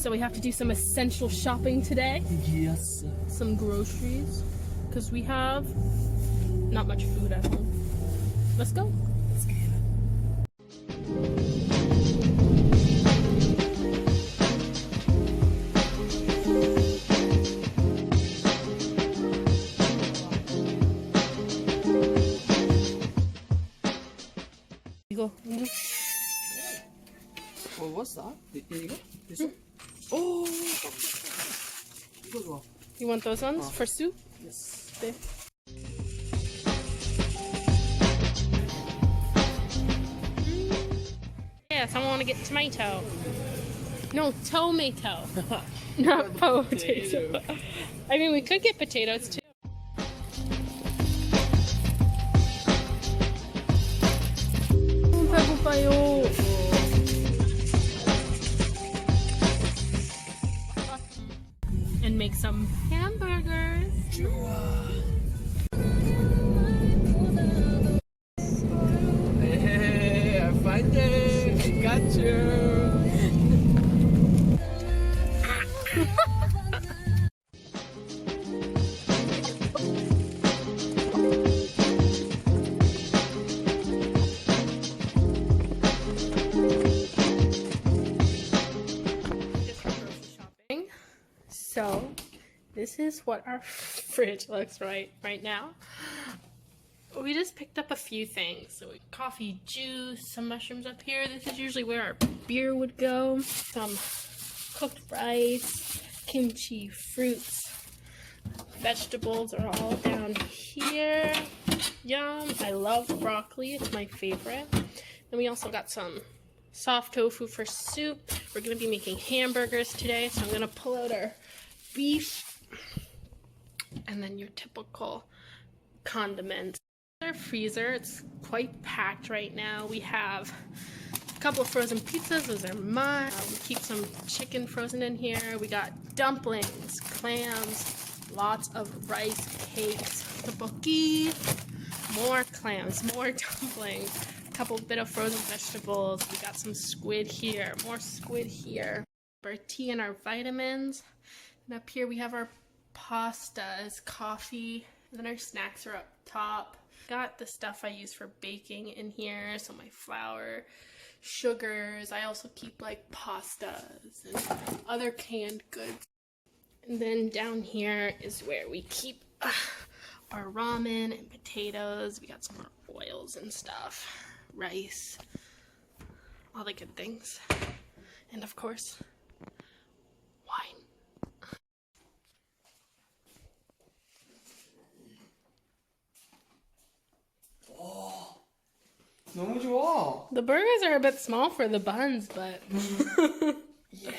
So we have to do some essential shopping today. Yes. Some groceries. Because we have not much food at home. Let's go. Let's get it. 이거. Oh, what's that? 이거? This one? Oh, 이거 좋아. You want those ones for soup? Yes. There. Yes, I want to get tomato. No, tomato. Not potato. I mean, we could get potatoes too. 배고파요. And make some hamburgers. Hey, I find it. I got you. So, this is what our fridge looks right now. We just picked up a few things. So, coffee, juice, some mushrooms up here. This is usually where our beer would go. Some cooked rice, kimchi, fruits, vegetables are all down here. Yum! I love broccoli. It's my favorite. Then we also got some soft tofu for soup. We're going to be making hamburgers today, so I'm going to pull out our beef and then your typical condiments. Our freezer, it's quite packed right now. We have a couple of frozen pizzas. Those are mine. We keep some chicken frozen in here. We got dumplings, clams, lots of rice cakes, tteokbokki, more clams, more dumplings, a couple bit of frozen vegetables. We got some squid here, more squid here. Our tea and our vitamins. And up here we have our pastas, coffee, and then our snacks are up top. Got the stuff I use for baking in here, so my flour, sugars. I also keep like pastas and other canned goods. And then down here is where we keep our ramen and potatoes. We got some more oils and stuff, rice, all the good things. And of course, wine. 너무 좋아. The burgers are a bit small for the buns, but Yeah.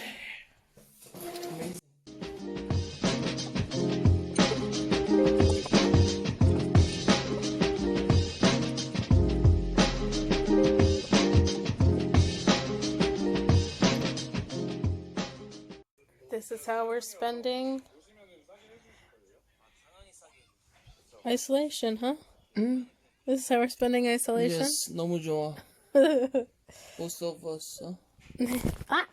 this is how we're spending isolation, huh? This is how we're spending isolation? Yes, 너무 좋아. Both of us. Ah!